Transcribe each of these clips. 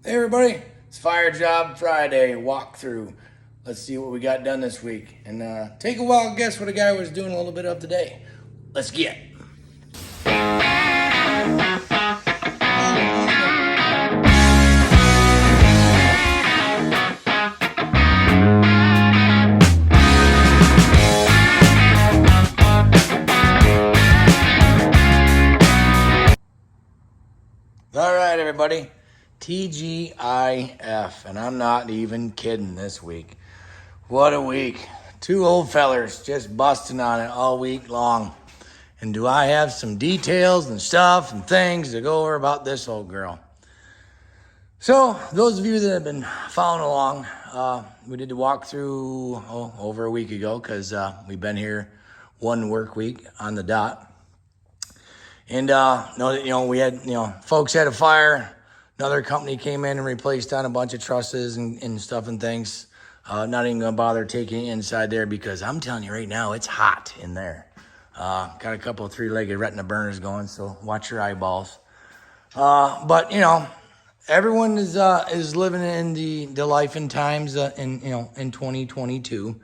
Hey everybody, it's Fire Job Friday walkthrough. Let's see what we got done this week and take a wild guess what a guy was doing a little bit of today. Let's get. All right, everybody. TGIF, and I'm not even kidding this week. What a week. Two old fellers just busting on it all week long. And do I have some details and stuff and things to go over about this old girl. So, those of you that have been following along, we did the walkthrough over a week ago because we've been here one work week on the dot. And we had, folks had a fire. Another company came in and replaced on a bunch of trusses and stuff and things. Not even gonna bother taking it inside there because I'm telling you right now, it's hot in there. Got a couple of three-legged retina burners going, so watch your eyeballs. But everyone is living in the life and times in 2022.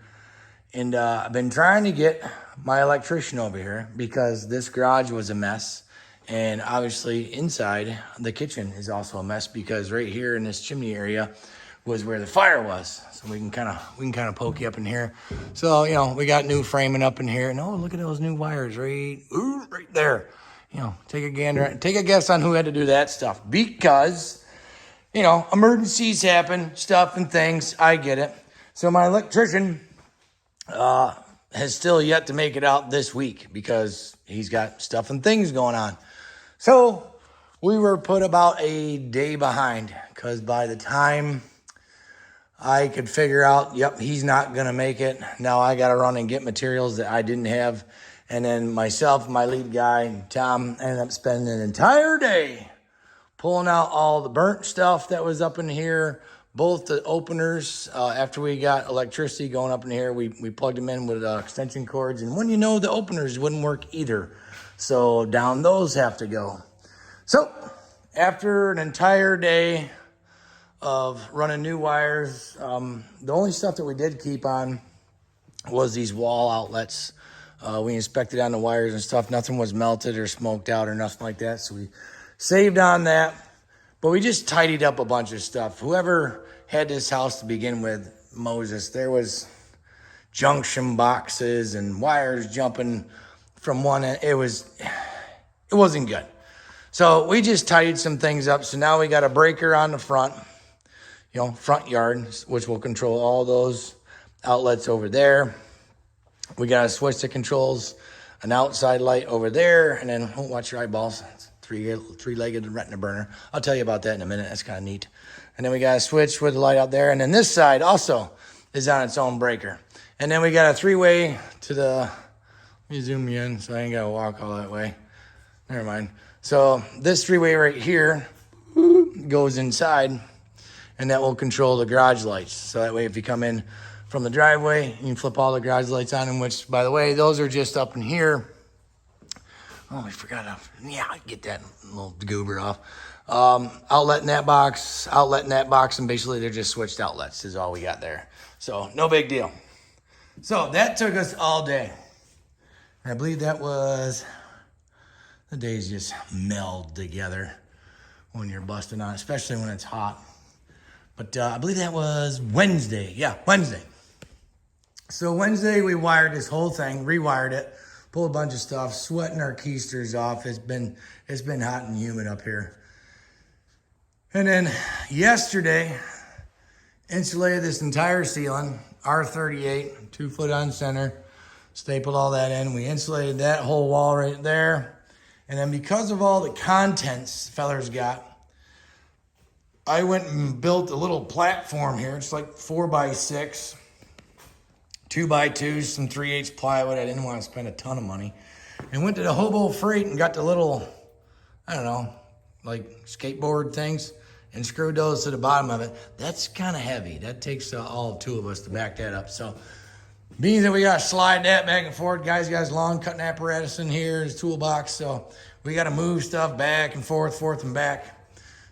And I've been trying to get my electrician over here because this garage was a mess. And obviously inside the kitchen is also a mess because right here in this chimney area was where the fire was. So we can kind of poke you up in here. So, we got new framing up in here. And oh, look at those new wires right there. Take a guess on who had to do that stuff because, emergencies happen, stuff and things. I get it. So my electrician has still yet to make it out this week because he's got stuff and things going on. So we were put about a day behind because by the time I could figure out, yep, he's not going to make it. Now I got to run and get materials that I didn't have. And then myself, my lead guy, Tom, ended up spending an entire day pulling out all the burnt stuff that was up in here. Both the openers, after we got electricity going up in here, we plugged them in with extension cords. And when the openers wouldn't work either. So down those have to go. So after an entire day of running new wires, the only stuff that we did keep on was these wall outlets. We inspected on the wires and stuff. Nothing was melted or smoked out or nothing like that. So we saved on that. But we just tidied up a bunch of stuff. Whoever had this house to begin with, Moses, there was junction boxes and wires jumping from one end. It wasn't good. So we just tidied some things up. So now we got a breaker on the front, front yard, which will control all those outlets over there. We got a switch that controls an outside light over there. And then, watch your eyeballs. Three-legged retina burner. I'll tell you about that in a minute. That's kind of neat. And then we got a switch with the light out there. And then this side also is on its own breaker. And then we got a three-way to the, let me zoom you in so I ain't got to walk all that way. Never mind. So this three-way right here goes inside, and that will control the garage lights. So that way if you come in from the driveway, you can flip all the garage lights on, and which, by the way, those are just up in here. Oh, I forgot. I get that little goober off. Outlet in that box, and basically they're just switched outlets is all we got there. So no big deal. So that took us all day. And I believe that was, the days just meld together when you're busting on, especially when it's hot. But I believe that was Wednesday. Yeah, Wednesday. So Wednesday we wired this whole thing, rewired it. Pull a bunch of stuff, sweating our keisters off. It's been hot and humid up here. And then yesterday, insulated this entire ceiling, R38, 2 foot on center, stapled all that in. We insulated that whole wall right there. And then because of all the contents fellers got, I went and built a little platform here. It's like 4x6. 2x2s, some 3/8 plywood. I didn't want to spend a ton of money. And went to the Hobo Freight and got the little, like skateboard things and screwed those to the bottom of it. That's kind of heavy. That takes all 2 of us to back that up. So being that we got to slide that back and forth, guys got his lawn cutting apparatus in here, his toolbox. So we got to move stuff back and forth and back.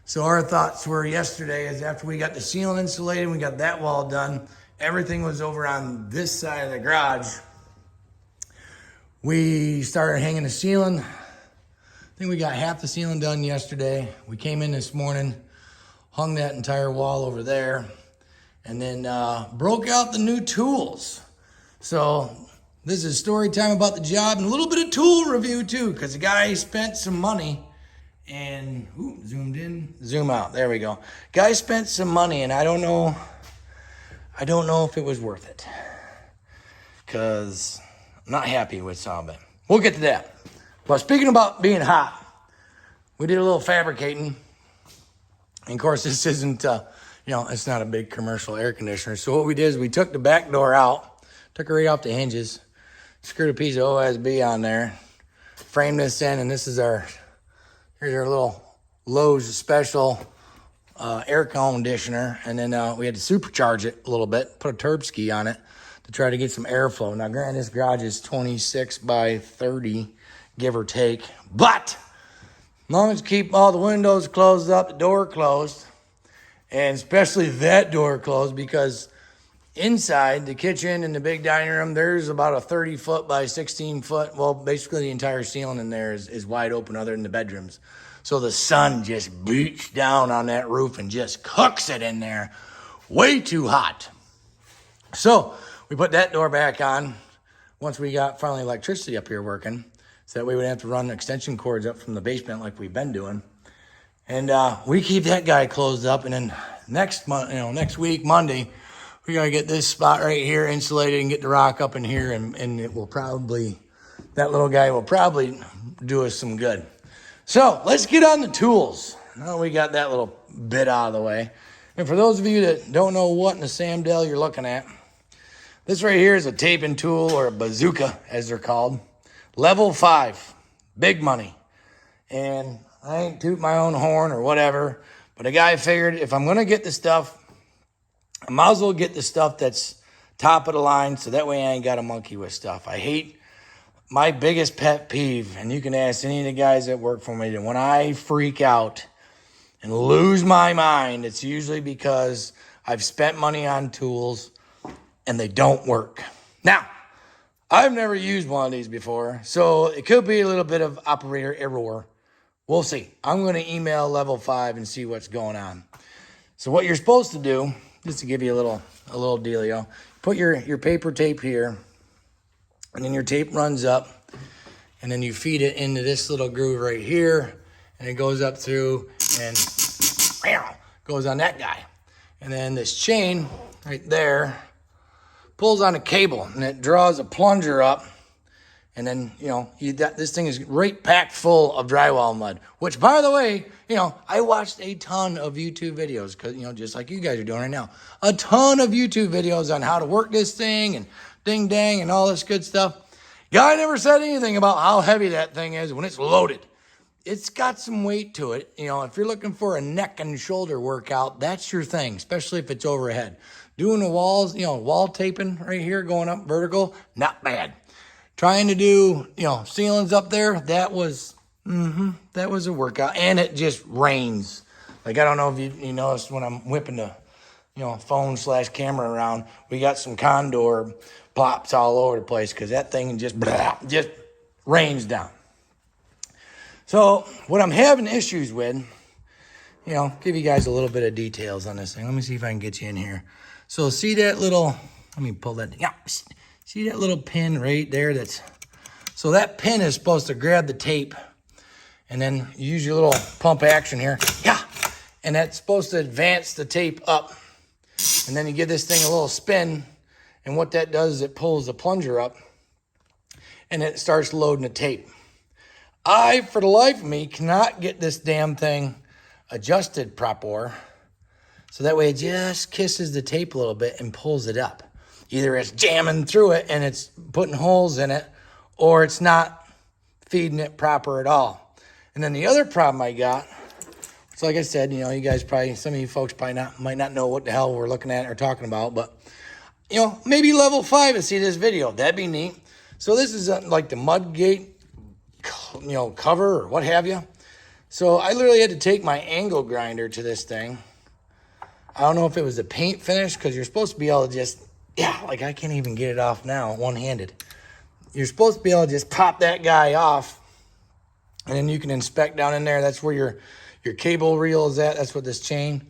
So our thoughts were yesterday is after we got the ceiling insulated, we got that wall done, everything was over on this side of the garage. We started hanging the ceiling. I think we got half the ceiling done yesterday. We came in this morning, hung that entire wall over there, and then broke out the new tools. So this is story time about the job and a little bit of tool review too, because the guy spent some money and zoomed in, zoom out. There we go. Guy spent some money, and I don't know if it was worth it, because I'm not happy with some of it. We'll get to that. But speaking about being hot, we did a little fabricating. And of course, this isn't, it's not a big commercial air conditioner. So what we did is we took the back door out, took it right off the hinges, screwed a piece of OSB on there, framed this in, and this is here's our little Lowe's special air conditioner. And then we had to supercharge it a little bit, put a turb ski on it to try to get some airflow. Now, granted, this garage is 26 by 30, give or take. But as long as you keep all the windows closed up, the door closed, and especially that door closed, because inside the kitchen and the big dining room, there's about a 30-foot by 16-foot. Well, basically the entire ceiling in there is wide open other than the bedrooms. So the sun just beats down on that roof and just cooks it in there. Way too hot. So we put that door back on once we got finally electricity up here working. So that way we wouldn't have to run extension cords up from the basement like we've been doing. And we keep that guy closed up. And then next week, Monday, we got to get this spot right here insulated and get the rock up in here. And it will probably, that little guy will probably do us some good. So let's get on the tools. Now we got that little bit out of the way. And for those of you that don't know what in the Sam Dell you're looking at, this right here is a taping tool, or a bazooka as they're called. Level 5, big money. And I ain't toot my own horn or whatever, but a guy figured if I'm going to get the stuff, I might as well get the stuff that's top of the line, so that way I ain't got to monkey with stuff. I hate, my biggest pet peeve, and you can ask any of the guys that work for me, that when I freak out and lose my mind, it's usually because I've spent money on tools and they don't work. Now, I've never used one of these before, so it could be a little bit of operator error. We'll see. I'm going to email level 5 and see what's going on. So what you're supposed to do, just to give you a little dealio, put your paper tape here, and then your tape runs up, and then you feed it into this little groove right here, and it goes up through and goes on that guy. And then this chain right there pulls on a cable, and it draws a plunger up. And then, this thing is right packed full of drywall mud, which, by the way, I watched a ton of YouTube videos, because, just like you guys are doing right now, a ton of YouTube videos on how to work this thing and ding dang and all this good stuff. Guy never said anything about how heavy that thing is when it's loaded. It's got some weight to it. If you're looking for a neck and shoulder workout, that's your thing, especially if it's overhead. Doing the walls, wall taping right here, going up vertical, not bad. Trying to do, ceilings up there, that was a workout. And it just rains. Like, I don't know if you noticed when I'm whipping the, phone/camera around, we got some condor plops all over the place, because that thing just rains down. So what I'm having issues with, give you guys a little bit of details on this thing. Let me see if I can get you in here. So see that little, let me pull that, see that little pin right there? So that pin is supposed to grab the tape, and then you use your little pump action here. And that's supposed to advance the tape up. And then you give this thing a little spin, and what that does is it pulls the plunger up, and it starts loading the tape. I, for the life of me, cannot get this damn thing adjusted proper, so that way it just kisses the tape a little bit and pulls it up. Either it's jamming through it and it's putting holes in it, or it's not feeding it proper at all. And then the other problem I got, so like I said, you guys probably, some of you folks probably might not know what the hell we're looking at or talking about, but, maybe level 5 and see this video. That'd be neat. So this is like the mud gate, cover or what have you. So I literally had to take my angle grinder to this thing. I don't know if it was a paint finish, because you're supposed to be able to just, like I can't even get it off now one-handed. You're supposed to be able to just pop that guy off, and then you can inspect down in there. That's where your cable reel is at. That's what this chain,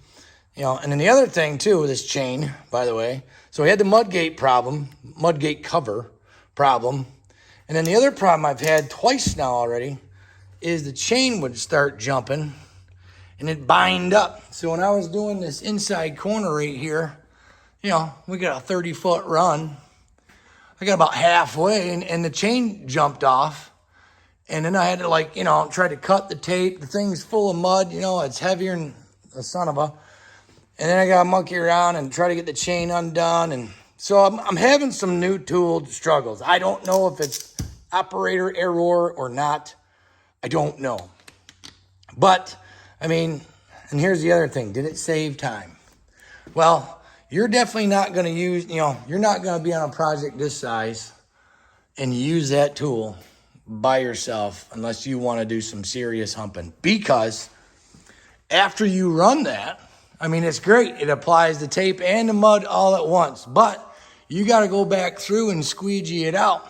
and then the other thing too, this chain, by the way. So we had the mudgate problem, mudgate cover problem. And then the other problem I've had twice now already is the chain would start jumping and it bind up. So when I was doing this inside corner right here, we got a 30-foot run. I got about halfway and the chain jumped off. And then I had to try to cut the tape. The thing's full of mud, it's heavier than a son of a. And then I got to monkey around and try to get the chain undone. And so I'm having some new tool struggles. I don't know if it's operator error or not. I don't know. But, and here's the other thing. Did it save time? Well, you're definitely not going to use, you're not going to be on a project this size and use that tool by yourself unless you want to do some serious humping. Because after you run that, it's great. It applies the tape and the mud all at once, but you got to go back through and squeegee it out.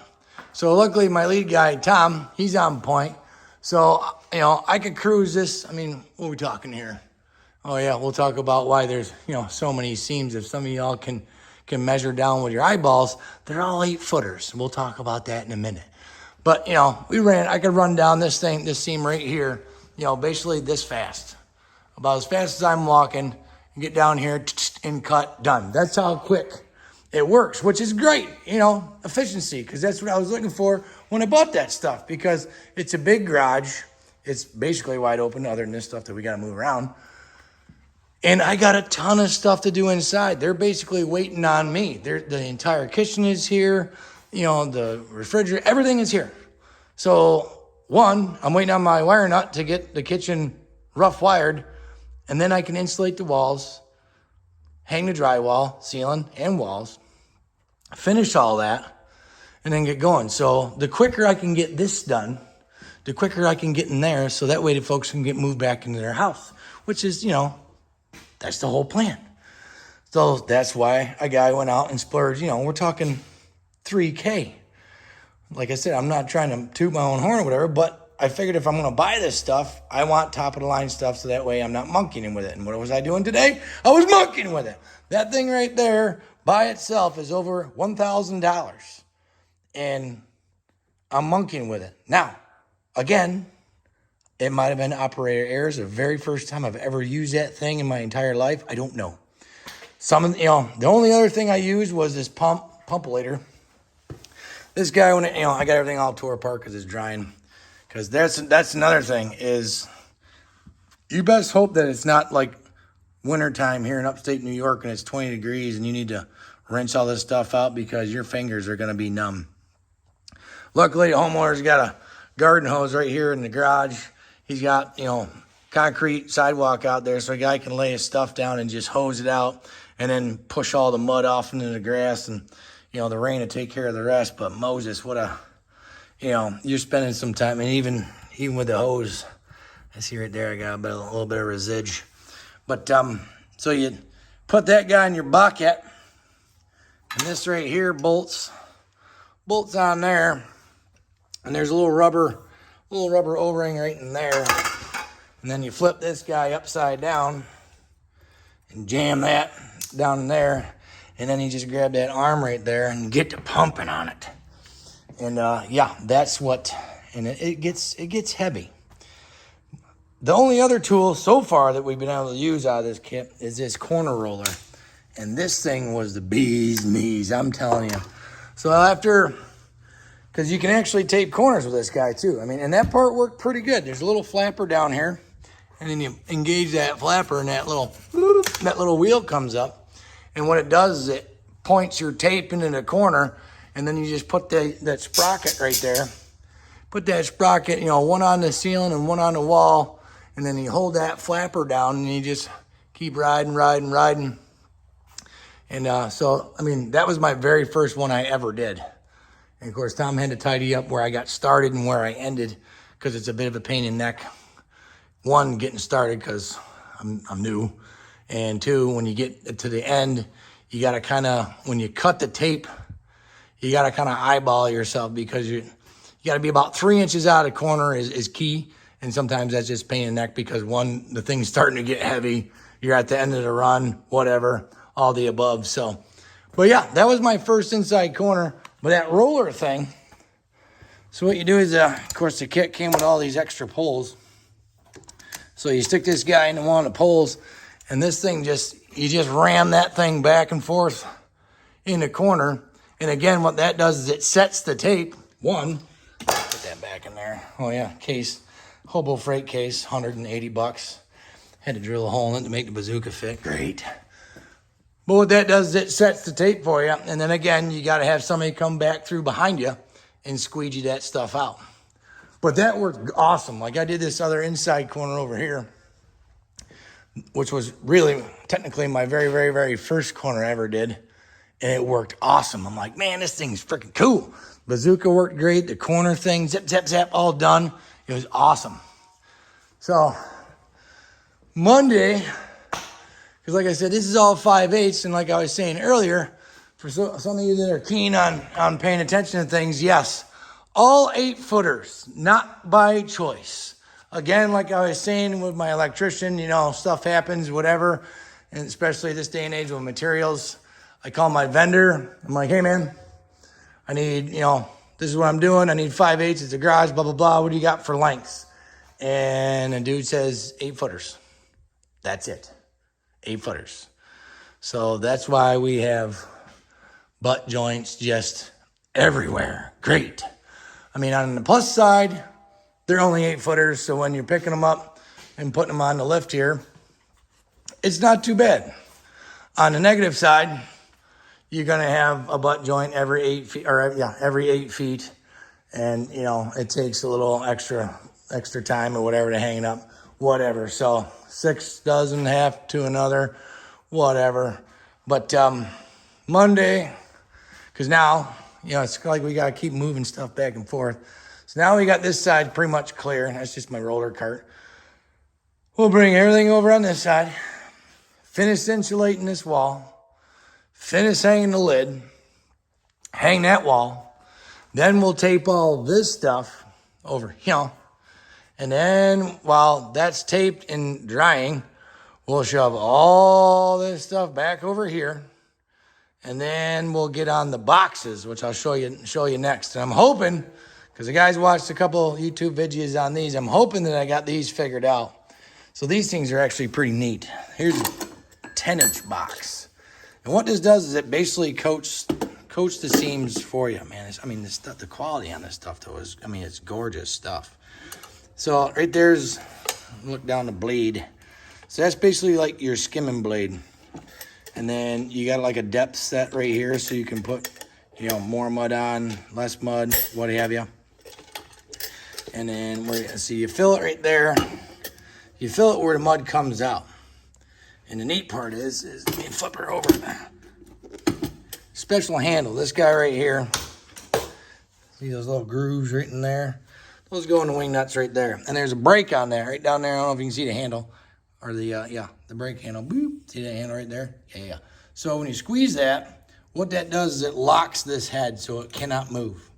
So luckily my lead guy, Tom, he's on point. So, I could cruise this. What are we talking here? Oh yeah, we'll talk about why there's, so many seams. If some of y'all can measure down with your eyeballs, they're all 8-footers. We'll talk about that in a minute. But, I could run down this seam right here, basically this fast. About as fast as I'm walking, and get down here and cut, done. That's how quick it works, which is great, efficiency, because that's what I was looking for when I bought that stuff, because it's a big garage. It's basically wide open other than this stuff that we got to move around. And I got a ton of stuff to do inside. They're basically waiting on me. The entire kitchen is here, the refrigerator, everything is here. So one, I'm waiting on my wire nut to get the kitchen rough wired, and then I can insulate the walls, hang the drywall, ceiling, and walls, finish all that, and then get going. So the quicker I can get this done, the quicker I can get in there, so that way the folks can get moved back into their house, which is, that's the whole plan. So that's why a guy went out and splurged, we're talking $3K. Like I said, I'm not trying to toot my own horn or whatever, but I figured if I'm going to buy this stuff, I want top-of-the-line stuff so that way I'm not monkeying with it. And what was I doing today? I was monkeying with it. That thing right there by itself is over $1,000. And I'm monkeying with it. Now, again, it might have been operator errors. The very first time I've ever used that thing in my entire life. I don't know. The only other thing I used was this pumpulator. This guy, when I got everything all tore apart because it's drying. Because that's another thing is you best hope that it's not like wintertime here in upstate New York and it's 20 degrees and you need to rinse all this stuff out because your fingers are going to be numb. Luckily, the homeowner's got a garden hose right here in the garage. He's got, concrete sidewalk out there so a guy can lay his stuff down and just hose it out and then push all the mud off into the grass and, the rain to take care of the rest. But Moses, you're spending some time, and even with the hose, I see right there, I got a little bit of residue. But, so you put that guy in your bucket, and this right here bolts on there, and there's a little rubber O-ring right in there, and then you flip this guy upside down and jam that down in there, and then you just grab that arm right there and get to pumping on it. And that's what, and it gets heavy. The only other tool so far that we've been able to use out of this kit is this corner roller. And this thing was the bee's knees, I'm telling you. So because you can actually tape corners with this guy too. And that part worked pretty good. There's a little flapper down here, and then you engage that flapper and that little wheel comes up. And what it does is it points your tape into the corner, and then you just put that sprocket right there. Put that sprocket, one on the ceiling and one on the wall. And then you hold that flapper down and you just keep riding. And that was my very first one I ever did. And of course, Tom had to tidy up where I got started and where I ended because it's a bit of a pain in the neck one, getting started because I'm new. And two, when you get to the end, you got to kind of, when you cut the tape, you got to kind of eyeball yourself because you got to be about 3 inches out of the corner is key. And sometimes that's just pain in the neck because one, the thing's starting to get heavy. You're at the end of the run, whatever, all the above. So, but yeah, that was my first inside corner. But that roller thing, so what you do is, of course, the kit came with all these extra poles. So you stick this guy into one of the poles, and this thing you just ram that thing back and forth in the corner. And again, what that does is it sets the tape. One, put that back in there. Oh yeah, case, hobo freight case, $180. Had to drill a hole in it to make the bazooka fit. Great. But what that does is it sets the tape for you. And then again, you got to have somebody come back through behind you and squeegee that stuff out. But that worked awesome. Like I did this other inside corner over here, which was really technically my very, very, very first corner I ever did. And it worked awesome. I'm like, man, this thing's freaking cool. Bazooka worked great. The corner thing, zip, zap, zap, all done. It was awesome. So Monday, because like I said, this is all 5/8. And like I was saying earlier, for some of you that are keen on paying attention to things, yes, all 8-footers, not by choice. Again, like I was saying with my electrician, stuff happens, whatever. And especially this day and age with materials. I call my vendor. I'm like, hey, man, I need, this is what I'm doing. I need 5/8. It's a garage, blah, blah, blah. What do you got for lengths? And the dude says 8-footers. That's it. 8-footers. So that's why we have butt joints just everywhere. Great. I mean, on the plus side, they're only 8-footers. So when you're picking them up and putting them on the lift here, it's not too bad. On the negative side, you're going to have a butt joint every 8 feet, every 8 feet. And, it takes a little extra time or whatever to hang it up, whatever. So 6 doesn't have to another, whatever. But Monday, because now, it's like we got to keep moving stuff back and forth. So now we got this side pretty much clear. That's just my roller cart. We'll bring everything over on this side. Finish insulating this wall. Finish hanging the lid. Hang that wall. Then we'll tape all this stuff over here. And then while that's taped and drying, we'll shove all this stuff back over here. And then we'll get on the boxes, which I'll show you next. And I'm hoping, because the guys watched a couple YouTube videos on these, I'm hoping that I got these figured out. So these things are actually pretty neat. Here's a 10-inch box. And what this does is it basically coats the seams for you, man. This stuff, the quality on this stuff, though, it's gorgeous stuff. So right there's, look down the blade. So that's basically like your skimming blade. And then you got like a depth set right here so you can put, more mud on, less mud, what have you. And then you fill it right there. You fill it where the mud comes out. And the neat part is let me flip her over. Special handle. This guy right here. See those little grooves right in there? Those go in the wing nuts right there. And there's a brake on there, right down there. I don't know if you can see the handle. Or the brake handle. Boop. See that handle right there? Yeah. So when you squeeze that, what that does is it locks this head so it cannot move,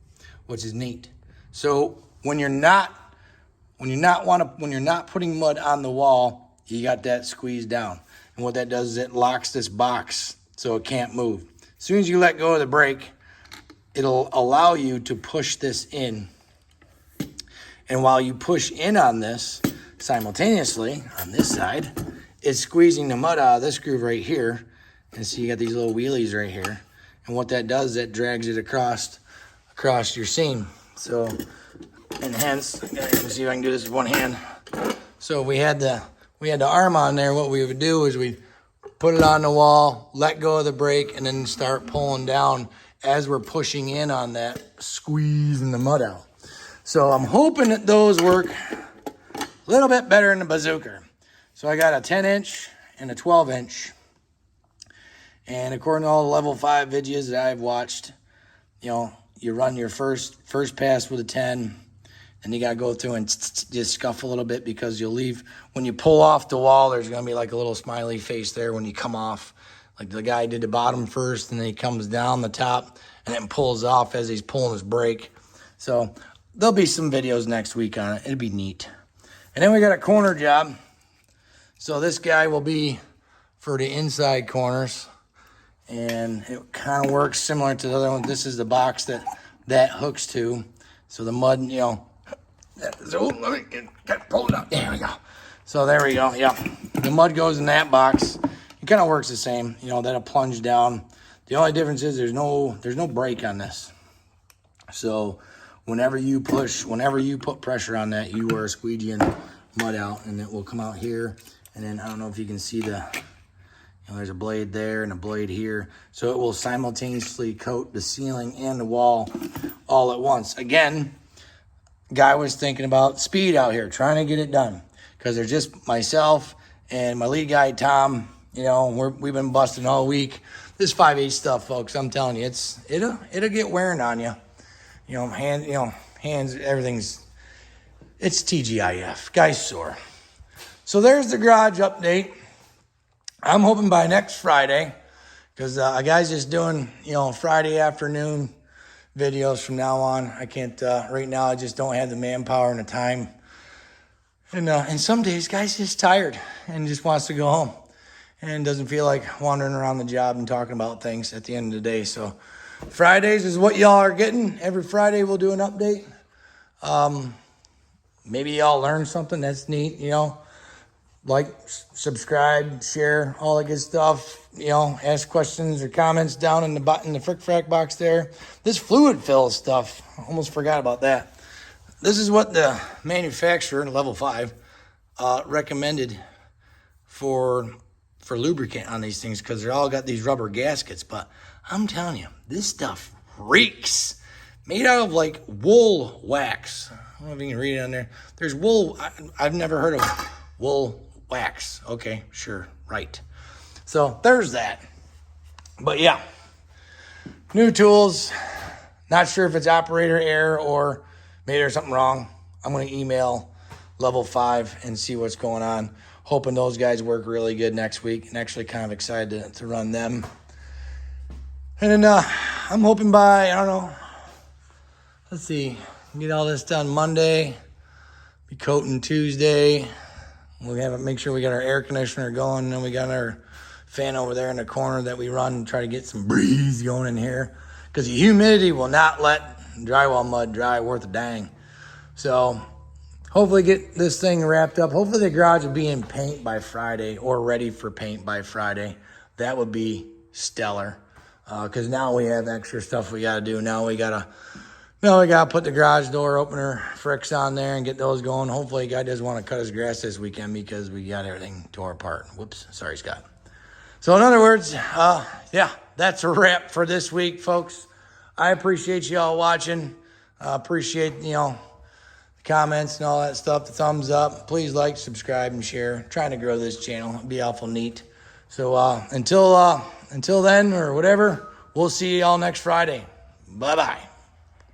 which is neat. So when you're not putting mud on the wall, you got that squeezed down. And what that does is it locks this box so it can't move. As soon as you let go of the brake, it'll allow you to push this in. And while you push in on this, simultaneously, on this side, it's squeezing the mud out of this groove right here. And so you got these little wheelies right here. And what that does is it drags it across your seam. So, and hence, you can see if I can do this with one hand. So we had the arm on there. What we would do is we'd put it on the wall, let go of the brake, and then start pulling down as we're pushing in on that, squeezing the mud out. So I'm hoping that those work a little bit better than the bazooka. So I got a 10-inch and a 12-inch. And according to all the level 5 videos that I've watched, you run your first pass with a 10, and you got to go through and just scuff a little bit, because you'll leave, when you pull off the wall, there's going to be like a little smiley face there when you come off. Like the guy did the bottom first, and then he comes down the top and then pulls off as he's pulling his brake. So there'll be some videos next week on it. It'll be neat. And then we got a corner job. So this guy will be for the inside corners, and it kind of works similar to the other one. This is the box that hooks to. So the mud, you know, so let me pull it up. There we go. So there we go. Yeah, the mud goes in that box. It kind of works the same. You know, that'll plunge down. The only difference is there's no brake on this. So whenever you put pressure on that, you are squeegeeing mud out, and it will come out here. And then I don't know if you can see there's a blade there and a blade here. So it will simultaneously coat the ceiling and the wall all at once. Again, guy was thinking about speed out here, trying to get it done, because there's just myself and my lead guy, Tom. You know, we've been busting all week. This 5/8 stuff, folks, I'm telling you, it'll get wearing on you. You know, hands, everything's, it's TGIF. Guy's sore. So there's the garage update. I'm hoping by next Friday, because a guy's just doing, you know, Friday afternoon videos from now on. I can't, right now, I just don't have the manpower and the time. And some days, guy's just tired and just wants to go home and doesn't feel like wandering around the job and talking about things at the end of the day. So Fridays is what y'all are getting. Every Friday we'll do an update. Maybe y'all learn something that's neat, you know. Like, subscribe, share, all that good stuff. You know, ask questions or comments down in the frick-frack box there. This fluid fill stuff, almost forgot about that. This is what the manufacturer, level 5, recommended for lubricant on these things, because they're all got these rubber gaskets. But I'm telling you, this stuff reeks. Made out of like wool wax. I don't know if you can read it on there. There's wool. I've never heard of wool wax. Okay, sure, right. So there's that. But yeah, new tools. Not sure if it's operator error or maybe there's something wrong. I'm going to email level 5 and see what's going on. Hoping those guys work really good next week, and actually kind of excited to run them. And then I'm hoping by, I don't know, let's see, get all this done Monday, be coating Tuesday. We'll have make sure we got our air conditioner going, and then we got our fan over there in the corner that we run and try to get some breeze going in here, because the humidity will not let drywall mud dry worth a dang. So hopefully get this thing wrapped up. Hopefully the garage will be in paint by Friday, or ready for paint by Friday. That would be stellar, because now we have extra stuff we got to do. Now we got to put the garage door opener fricks on there and get those going. Hopefully the guy doesn't want to cut his grass this weekend, because we got everything tore apart. Whoops, sorry, Scott. So in other words, yeah, that's a wrap for this week, folks. I appreciate you all watching. Appreciate, you know, the comments and all that stuff, the thumbs up. Please like, subscribe, and share. Trying to grow this channel. It'd be awful neat. So until then, or whatever, we'll see you all next Friday. Bye-bye.